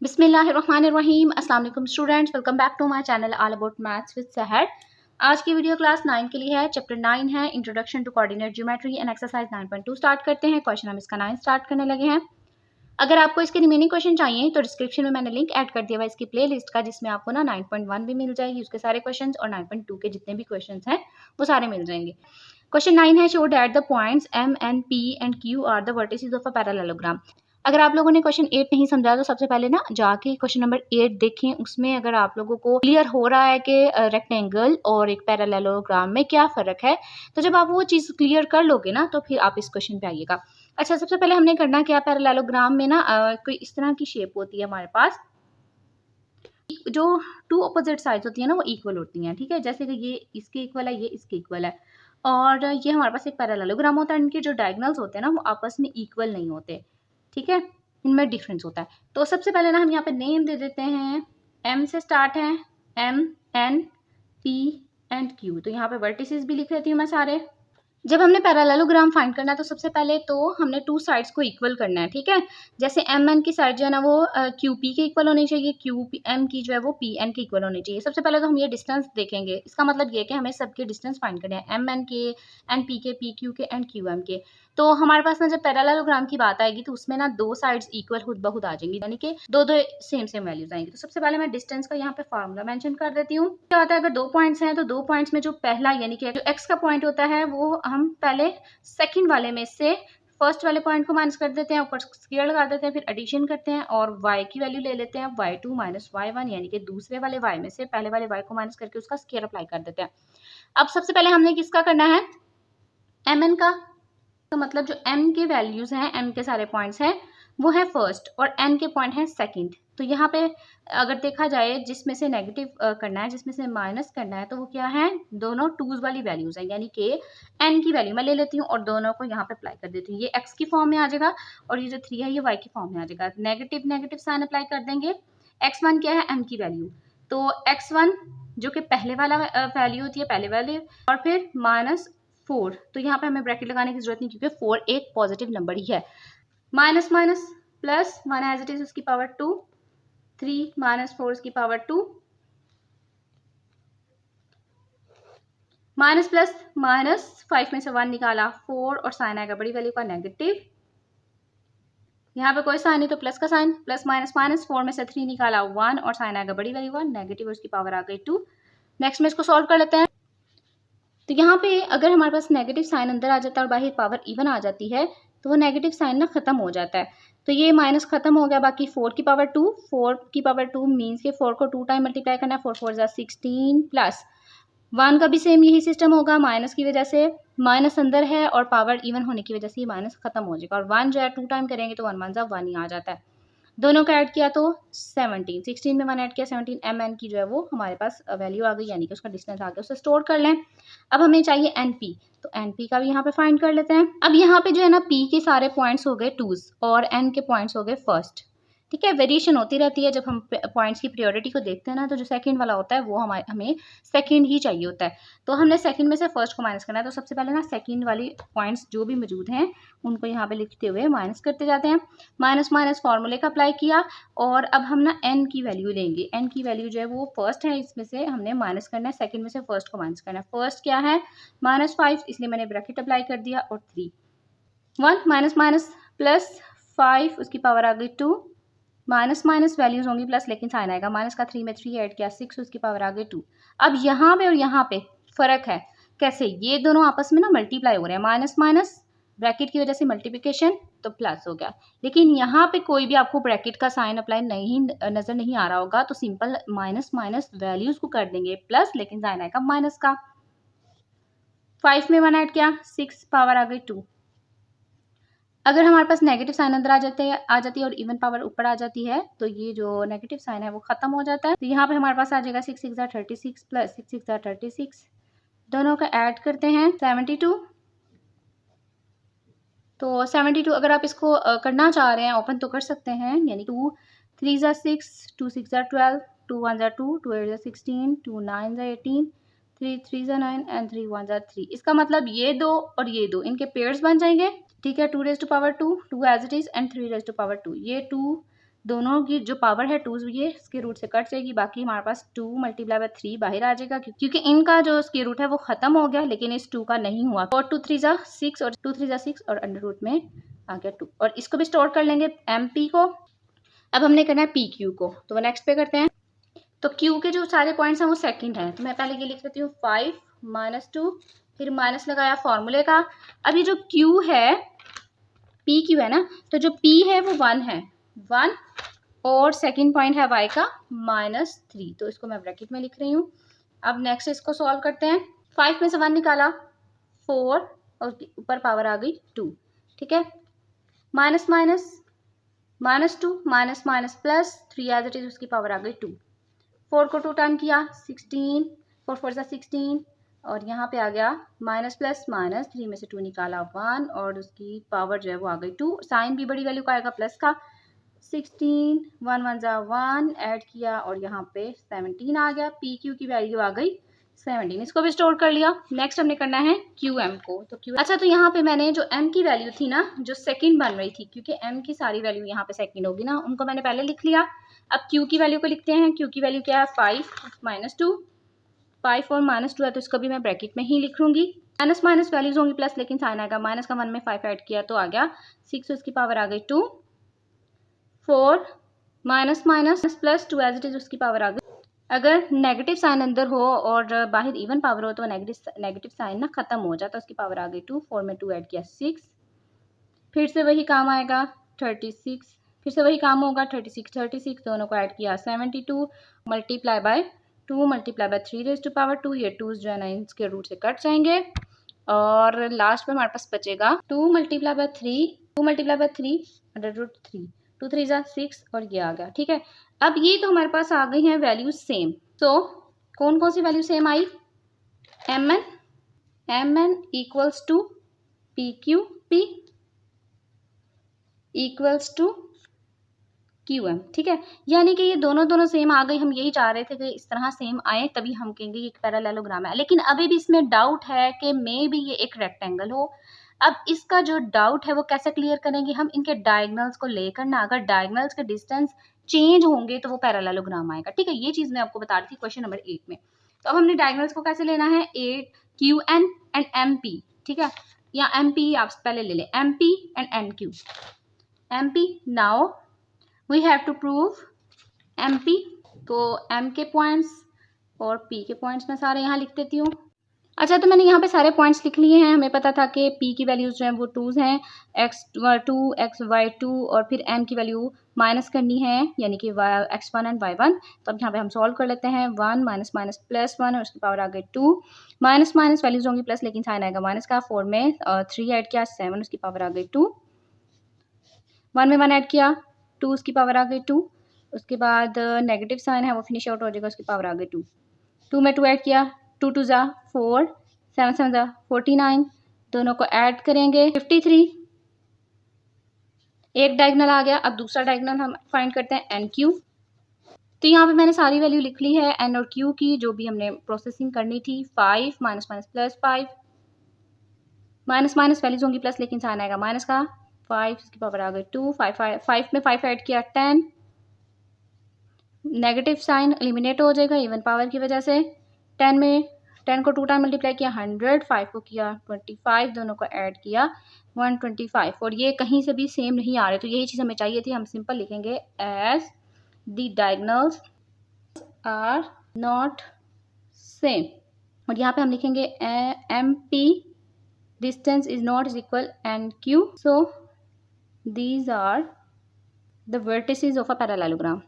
बिस्मिल्लाहिर्रहमानिर्रहीम। अस्सलाम वालेकुम students, welcome back to my channel all about maths with Sahar. आज की वीडियो क्लास 9 के लिए है। चैप्टर 9 है introduction to coordinate geometry and exercise 9.2 start करते हैं। क्वेश्चन हम इसका 9 स्टार्ट करने लगे हैं। अगर आपको इसके रिमेनिंग क्वेश्चन चाहिए तो डिस्क्रिप्शन में मैंने लिंक ऐड कर दिया हुआ इसकी प्लेलिस्ट का, जिसमें आपको ना 9.1 भी मिल जाएगी, उसके सारे क्वेश्चंस, और 9.2 के जितने भी क्वेश्चंस हैं वो सारे मिल जाएंगे। क्वेश्चन 9 है, show that the points M N P and Q R the vertices of a parallelogram. अगर आप लोगों ने क्वेश्चन 8 नहीं समझा तो सबसे पहले ना जाके क्वेश्चन नंबर 8 देखें। उसमें अगर आप लोगों को क्लियर हो रहा है कि रेक्टेंगल और एक पैरेललोग्राम में क्या फ़र्क है, तो जब आप वो चीज़ क्लियर कर लोगे ना तो फिर आप इस क्वेश्चन पे आइएगा। अच्छा, सबसे पहले हमने करना क्या, पैरेललोग्राम में ना कोई इस तरह की शेप होती है हमारे पास, जो टू अपोजिट साइड्स होती है ना वो इक्वल होती हैं। ठीक है, जैसे कि ये इसके इक्वल है, ये इसके इक्वल है, और ये हमारे पास एक पैरेललोग्राम होता है। इनके जो डायगोनल्स होते हैं ना वो आपस में इक्वल नहीं होते। ठीक है, इनमें डिफरेंस होता है। तो सबसे पहले ना हम यहाँ पे नेम दे देते हैं। एम से स्टार्ट है, M N P and Q. तो यहाँ पे वर्टिसेस भी लिख लेती हूँ मैं सारे। जब हमने पैरेललोग्राम फाइंड करना है तो सबसे पहले तो हमने टू साइड्स को इक्वल करना है। ठीक है, जैसे एम एन की साइड जो है ना वो क्यू पी के इक्वल होनी चाहिए, क्यू एम की जो है वो पी एन के इक्वल होनी चाहिए। सबसे पहले तो हम ये डिस्टेंस देखेंगे। इसका मतलब ये कि हमें सबके डिस्टेंस फाइंड करने हैं, एम एन के, एन पी के, पी क्यू के एंड क्यू एम के। तो हमारे पास ना जब पैरेललोग्राम की बात आएगी तो उसमें ना दो साइड्स इक्वल खुद ब खुद आ जाएंगी, यानी कि दो दो सेम सेम वैल्यूज आएंगी। तो सबसे पहले मैं डिस्टेंस का यहाँ पे फार्मूला मेंशन कर देती हूँ। क्या होता है, अगर दो पॉइंट्स हैं तो दो पॉइंट्स में जो पहला यानी कि जो एक्स का पॉइंट होता है वो हम पहले सेकंड वाले में से फर्स्ट वाले पॉइंट को माइनस कर देते हैं, ऊपर स्क्वायर लगा देते हैं, फिर एडिशन करते हैं और y की वैल्यू ले लेते हैं y2 माइनस y1, यानी कि दूसरे वाले y में से पहले वाले y को माइनस करके उसका स्क्वायर अप्लाई कर देते हैं। अब सबसे पहले हमने किसका करना है, mn का। तो मतलब जो m के वैल्यूज हैं, m के सारे पॉइंट्स हैं वो है फर्स्ट और n के पॉइंट है सेकंड। तो यहाँ पे अगर देखा जाए जिसमें से नेगेटिव करना है, जिसमें से माइनस करना है, तो वो क्या है, दोनों टूज वाली वैल्यूज हैं, यानी कि n की वैल्यू मैं ले लेती हूँ और दोनों को यहाँ पे अप्लाई कर देती हूँ। ये x की फॉर्म में आ जाएगा और ये जो 3 है ये y की फॉर्म में आ जाएगा। नेगेटिव नेगेटिव साइन अप्लाई कर देंगे। x1 क्या है, m की वैल्यू, तो x1 जो कि पहले वाला वैल्यू होती है, पहले वाले, और फिर -4। तो यहाँ पे हमें ब्रैकेट लगाने की जरूरत नहीं क्योंकि 4 एक पॉजिटिव नंबर ही है। Minus minus plus 1 as it is उसकी पावर 2, 3 माइनस 4 उसकी पावर 2, माइनस प्लस माइनस 5 में से 1 निकाला 4 और साइन आएगा बड़ी वैल्यू का नेगेटिव। यहाँ पे कोई साइन नहीं तो प्लस का साइन, प्लस माइनस माइनस, 4 में से 3 निकाला 1 और साइन आएगा बड़ी वैल्यू का नेगेटिव, उसकी पावर आ गई 2। नेक्स्ट में इसको सॉल्व कर लेते हैं। तो यहाँ पे अगर हमारे पास नेगेटिव साइन अंदर आ जाता है और बाहर पावर इवन आ जाती है तो वो नेगेटिव साइन ना खत्म हो जाता है। तो ये माइनस खत्म हो गया, बाकी 4 की पावर 2, 4 की पावर 2 मीन्स के 4 को 2 टाइम मल्टीप्लाई करना है, 4 4 जा 16 प्लस 1 का भी सेम यही सिस्टम होगा। माइनस की वजह से माइनस अंदर है और पावर इवन होने की वजह से ये माइनस खत्म हो जाएगा, और 1 जो है 2 टाइम करेंगे तो 1 1 जा 1 ही आ जाता है। दोनों का ऐड किया तो 17, 16 में 1 ऐड किया 17, एम एन की जो है वो हमारे पास वैल्यू आ गई, यानी कि उसका डिस्टेंस आ गया, उसे स्टोर कर लें। अब हमें चाहिए एन पी, तो एन पी का भी यहाँ पे फाइंड कर लेते हैं। अब यहाँ पे जो है ना पी के सारे पॉइंट्स हो गए टूज और एन के पॉइंट्स हो गए फर्स्ट। ठीक है, वेरिएशन होती रहती है। जब हम पॉइंट्स की प्रायोरिटी को देखते हैं ना तो जो सेकंड वाला होता है वो हमें सेकंड ही चाहिए होता है। तो हमने सेकंड में से फर्स्ट को माइनस करना है। तो सबसे पहले ना सेकंड वाली पॉइंट्स जो भी मौजूद हैं उनको यहाँ पे लिखते हुए माइनस करते जाते हैं। माइनस माइनस फॉर्मूले का अप्लाई किया और अब हम ना n की वैल्यू लेंगे। n की वैल्यू जो है वो फर्स्ट है, इसमें से हमने माइनस करना है, सेकंड में से फर्स्ट को माइनस करना है। फर्स्ट क्या है, -5, इसलिए मैंने ब्रैकेट अप्लाई कर दिया, और 3 1 माइनस माइनस प्लस 5 उसकी पावर आ गई 2, माइनस माइनस वैल्यूज होंगी प्लस, लेकिन साइन आएगा माइनस का, 3 में 3 ऐड किया 6 उसकी पावर आ गई 2। अब यहाँ पे और यहाँ पे फर्क है, कैसे, ये दोनों आपस में ना मल्टीप्लाई हो रहे हैं, माइनस माइनस ब्रैकेट की वजह से मल्टीप्लिकेशन तो प्लस हो गया। लेकिन यहाँ पे कोई भी आपको ब्रैकेट का साइन अप्लाई नहीं नजर नहीं आ रहा होगा, तो सिंपल माइनस माइनस वैल्यूज को कर देंगे प्लस, लेकिन साइन आएगा माइनस का। 5 में 1 ऐड किया 6 पावर आ गई 2। अगर हमारे पास नेगेटिव साइन अंदर आ जाती है और इवन पावर ऊपर आ जाती है तो ये जो नेगेटिव साइन है वो खत्म हो जाता है। तो यहाँ पे हमारे पास आ जाएगा 6 6 36 प्लस 6 6 36, दोनों का ऐड करते हैं 72। तो 72 अगर आप इसको करना चाह रहे हैं ओपन तो कर सकते हैं, यानी 2 3 जा 6, 2 6 जा 12, 2 1 जा 2, 2 8 जा 16, 2 9 जा 18, 3 3 जा 9 एंड 3 1 जा 3। इसका मतलब ये दो और ये दो इनके पेयर्स बन जाएंगे। ठीक है, 2 raised to power 2, 2 as it is, and 3 raised to power 2। ये 2 दोनों की जो पावर है 2 ये स्क्वायर रूट से कट जाएगी, बाकी हमारे पास 2 मल्टीप्लाई बाय 3 बाहर आ जाएगा क्योंकि इनका जो स्क्वायर रूट है वो खत्म हो गया, लेकिन इस 2 का नहीं हुआ। और 2 3 जा 6 और 2 3 जा 6 और अंडर रूट में आ गया 2, और इसको भी स्टोर कर लेंगे एम पी को। अब हमने करना है पी क्यू को, तो नेक्स्ट पे करते हैं। तो क्यू के जो सारे पॉइंट्स हैं वो सेकंड हैं, तो मैं पहले ये लिख देती हूँ 5 -2, फिर माइनस लगाया फॉर्मूले का। अब ये जो क्यू है, पी क्यू है ना, तो जो पी है वो 1 है, 1, और सेकंड पॉइंट है y का -3, तो इसको मैं ब्रैकेट में लिख रही हूँ। अब नेक्स्ट इसको सॉल्व करते हैं। 5 में से 1 निकाला 4 और ऊपर पावर आ गई 2, ठीक है। Minus minus -2 minus minus plus 3 as it is, उसकी पावर आ गई 2। 4 को 2 टाइम किया 16, 4 4 जा 16, और यहाँ पे आ गया माइनस प्लस माइनस, 3 में से 2 निकाला 1 और उसकी पावर जो है वो आ गई 2। साइन भी बड़ी वैल्यू का आएगा प्लस का। 16 1 1 जा 1 ऐड किया और यहाँ पे 17 आ गया। पी क्यू की वैल्यू आ गई 17, इसको भी स्टोर कर लिया। नेक्स्ट हमने करना है क्यू एम को। तो क्यू, अच्छा, तो यहाँ पे मैंने जो एम की वैल्यू थी ना, जो सेकंड बन रही थी, क्योंकि एम की सारी वैल्यू यहाँ पे सेकंड होगी ना, उनको मैंने पहले लिख लिया। अब क्यू की वैल्यू को लिखते हैं। क्यू की वैल्यू क्या है 5 -2, 5 और -2 है तो इसको भी मैं ब्रैकेट में ही लिख लूंगी। माइनस माइनस वैल्यूज होंगी प्लस, लेकिन साइन आएगा माइनस का। 1 में 5 ऐड किया तो आ गया 6, उसकी पावर आ गई 2। 4 minus minus plus 2 as it is, उसकी पावर आ गई। अगर नेगेटिव साइन अंदर हो और बाहर इवन पावर हो तो नेगेटिव साइन ना खत्म हो जाता, उसकी पावर आ गई 2। 4 में 2 ऐड किया 6, फिर से वही काम आएगा 36, फिर से वही काम होगा 36 दोनों को ऐड किया 72, multiply by 2 multiply by 3 raise to power 2। ये 2 जो है ना इसके रूट से कट जाएंगे, और लास्ट में हमारे पास बचेगा 2 मल्टीप्लाई बाय 3 अंडर रूट 3, 2 3 जा 6 और ये आ गया, ठीक है। अब ये तो हमारे पास आ गई हैं वैल्यूज सेम। तो कौन कौन सी वैल्यू सेम आई? M N equals to P Q, P equals to Q M, ठीक है। यानी कि ये दोनों सेम आ गई। हम यही चाह रहे थे कि इस तरह सेम आए, तभी हम कहेंगे ये एक पैरेललोग्राम है। लेकिन अभी भी इसमें डाउट है कि मे भी ये एक रेक्टेंगल हो। अब इसका जो डाउट है वो कैसे क्लियर करेंगे हम? इनके डायगोनल्स को लेकर ना, अगर डायगोनल्स के डिस्टेंस चेंज होंगे तो वो पैरेललोग्राम आएगा, ठीक है। ये चीज़ मैं आपको बता रही थी क्वेश्चन नंबर 8 में। तो अब हमने डायगोनल्स को कैसे लेना है? 8 Q N and M P, ठीक है, या एम पी आप पहले ले लें, M P and N Q. M P, now we have to prove M P. तो एम के पॉइंट्स और पी के पॉइंट्स मैं सारे यहाँ लिख देती हूँ। अच्छा, तो मैंने यहाँ पे सारे पॉइंट्स लिख लिए हैं। हमें पता था कि पी की वैल्यूज जो हैं वो 2 हैं, x2 xy2, और फिर m की वैल्यू माइनस करनी है, यानी कि x1 एंड y1। तो अब यहाँ पे हम सॉल्व कर लेते हैं। 1 माइनस माइनस प्लस 1 और उसकी पावर आ गई 2। माइनस माइनस वैल्यूज होंगी प्लस, लेकिन साइन आएगा माइनस का। 4 में 3 ऐड किया 7, उसकी पावर आ गई 2। 1 में 1 ऐड किया 2, उसकी पावर आ गई 2। उसके बाद नेगेटिव साइन है वो फिनिश आउट हो जाएगा, उसकी पावर आ गई 2। 2 में 2 ऐड किया, 2 2 जा 4, 7 7 जा 49, दोनों को ऐड करेंगे 53। एक डायगोनल आ गया। अब दूसरा डायगोनल हम फाइंड करते हैं एन क्यू। तो यहाँ पे मैंने सारी वैल्यू लिख ली है एन और क्यू की, जो भी हमने प्रोसेसिंग करनी थी। 5 minus minus plus 5, minus minus values होंगी प्लस, लेकिन साइन आएगा माइनस का। 5 इसकी पावर आ गई 2। 5 में 5 ऐड किया 10, नेगेटिव साइन एलिमिनेट हो जाएगा इवन पावर की वजह से। 10 में 10 को 2 टाइम मल्टीप्लाई किया 100, 5 को किया 25, दोनों को ऐड किया 125, और ये कहीं से भी सेम नहीं आ रहे, तो यही चीज़ हमें चाहिए थी। हम सिंपल लिखेंगे as the diagonals are not same, और यहाँ पे हम लिखेंगे M P distance is not is equal N Q, so these are the vertices of a parallelogram.